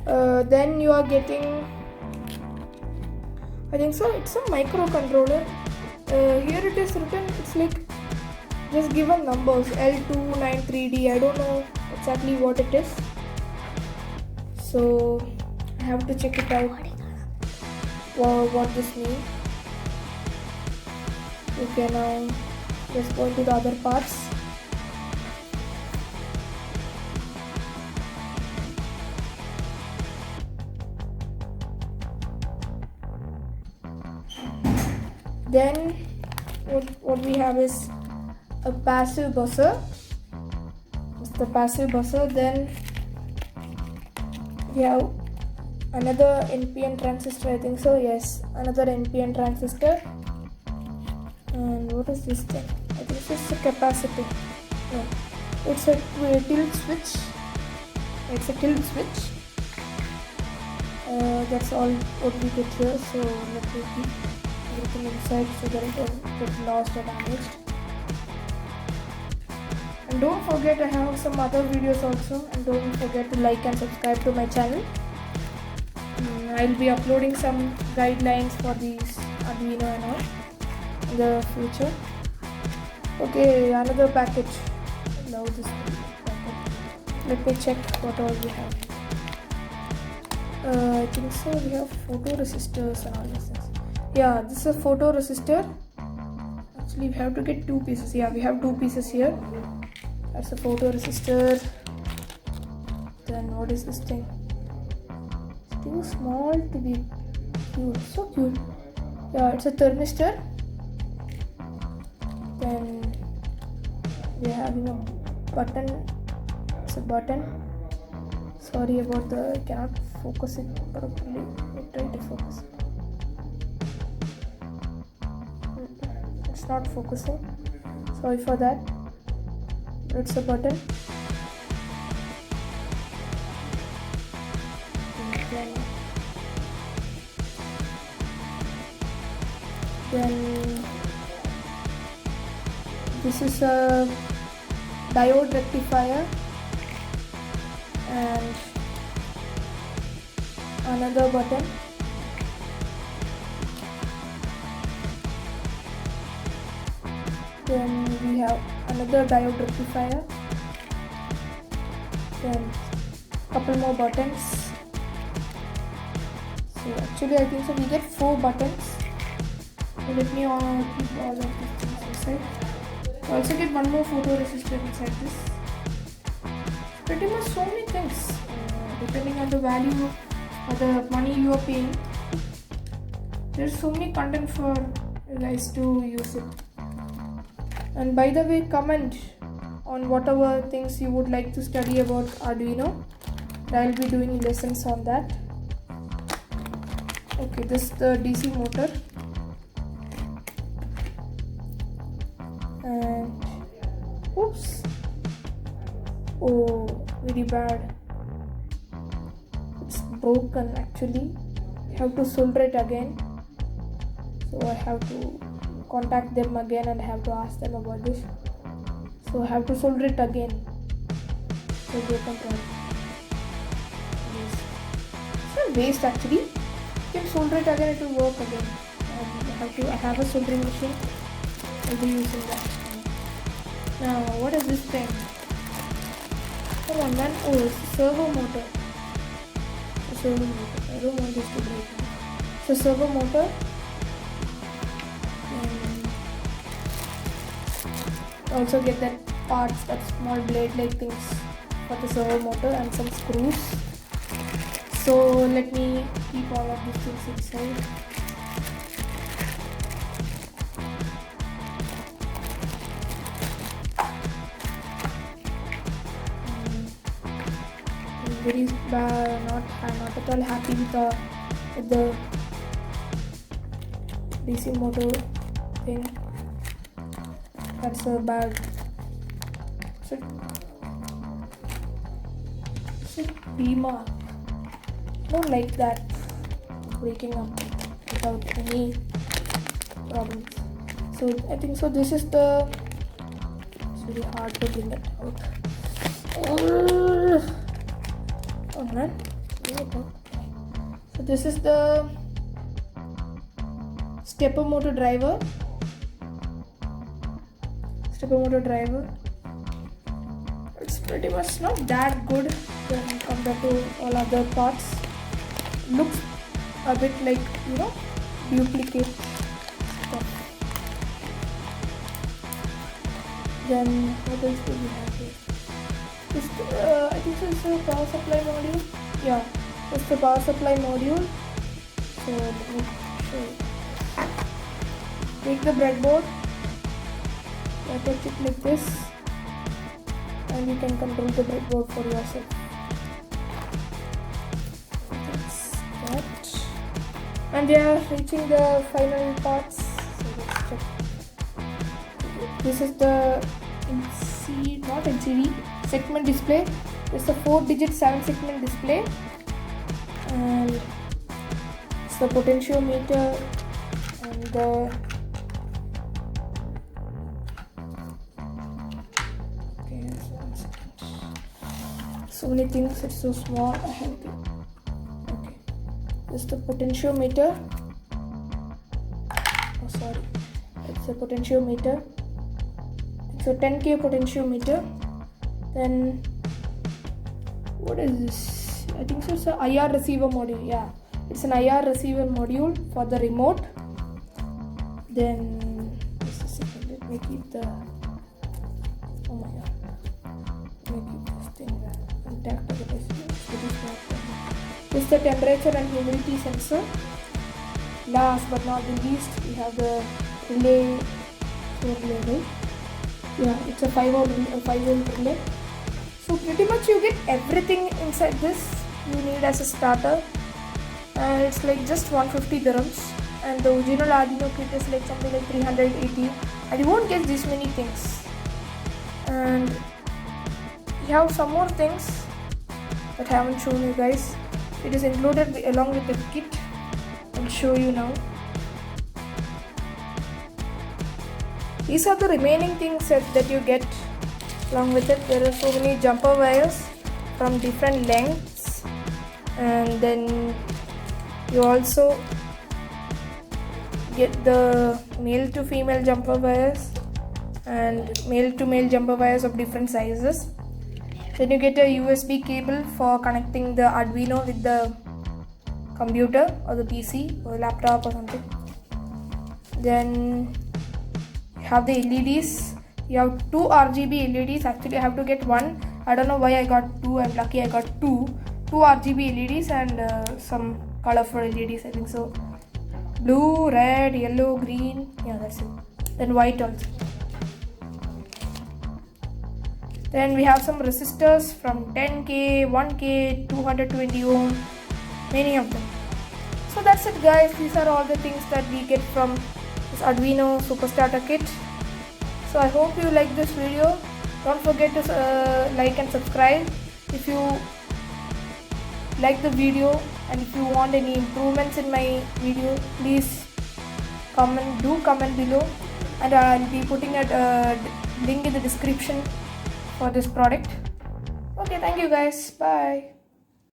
Then you are getting, I think so, it's a microcontroller. Here it is written, it's like just given numbers L293D. I don't know exactly what it is, so I have to check it out. What this means. Okay, now let's go into the other parts. Then what we have is a passive buzzer. It's the passive buzzer. Then we have another NPN transistor, I think so. Yes, another NPN transistor. And what is this thing? I think it's a capacitor. No, it's a tilt switch. It's a tilt switch. That's all what we get here. So let me keep everything inside so that it won't get lost or damaged. And don't forget, I have some other videos also, and don't forget to like and subscribe to my channel. I'll be uploading some guidelines for these Arduino and all in the future. Okay, another package. Now this package. Let me check what all we have. I think so we have photoresistors and all these things. Yeah, this is a photoresistor. Actually we have to get two pieces. Yeah, we have two pieces here. That's a photoresistor. Then what is this thing? It's too small to be cute. So cute. Yeah, it's a thermistor. Then we are having a button. It's a button. Sorry about the, I cannot focus it properly. Let me try to focus it. It's not focusing. Sorry for that. It's a button. Then this is a diode rectifier and another button. Then we have another diode rectifier. Then couple more buttons. So actually I think so we get 4 buttons. So let me keep all of these things inside. I also get one more photoresistor inside this. Pretty much so many things. Depending on the value or the money you are paying, there's so many content for you guys to use it. And by the way, comment on whatever things you would like to study about Arduino. I'll be doing lessons on that. Okay, this is the DC motor. And oops, oh, very bad, it's broken actually. I have to solder it again, so I have to contact them again and have to ask them about this. So I have to solder it again so they can try. It's not waste actually. You can solder it again, it will work again. I have a soldering machine. I'll be using that. Now, what is this thing? Come on, man. Oh, it's a servo motor. A servo motor. I don't want this to break. It's a servo motor. Also get that parts, that small blade-like things for the servo motor and some screws. So let me keep all of these things inside. Very bad. I'm not at all happy with the DC motor thing. That's a bad. It's a B-mark. I don't like that breaking up without any problems. So I think so. This is the. It's really hard to bring it out. Oh man, So this is the stepper motor driver. It's pretty much not that good when compared to all other parts. Looks a bit like, you know, duplicate stuff. Then what else do we have here? This, I think this is a power supply module. Yeah, it's the power supply module. So let me show you. Take the breadboard, attach it like this, and you can control the breadboard for yourself. That's that. And we are reaching the final parts. So let's check. This is the LCD segment display. It's a 4-digit 7-segment display, and it's the potentiometer and the so many things. It's so small. I have to. Okay, this is the potentiometer. Oh, sorry. It's a potentiometer. It's a 10K potentiometer. Then what is this? I think so. It's an IR receiver module. Yeah, it's an IR receiver module for the remote. Then just a second. Let me keep the. Oh my god. Let me keep this thing intact. This is the temperature and humidity sensor. Last but not the least, we have the relay. Right? Yeah, it's a 5-volt relay. So pretty much you get everything inside this you need as a starter, and it's like just 150 dirhams. And the original Arduino kit is like something like 380, and you won't get this many things. And you have some more things that I haven't shown you guys. It is included along with the kit. I'll show you now. These are the remaining things that you get along with it. There are so many jumper wires from different lengths, and then you also get the male to female jumper wires and male to male jumper wires of different sizes. Then you get a USB cable for connecting the Arduino with the computer or the PC or laptop or something. Then you have the LEDs. You have 2 RGB LEDs. Actually I have to get one. I don't know why I got 2. I'm lucky I got 2 RGB LEDs and some colorful LEDs, I think so. Blue, red, yellow, green. Yeah, that's it. Then white also. Then we have some resistors from 10K, 1K, 220 ohm, many of them. So that's it guys. These are all the things that we get from this Arduino Superstarter kit. So I hope you like this video. Don't forget to like and subscribe if you like the video, and if you want any improvements in my video, please comment below, and I'll be putting a link in the description for this product. Okay, thank you guys. Bye.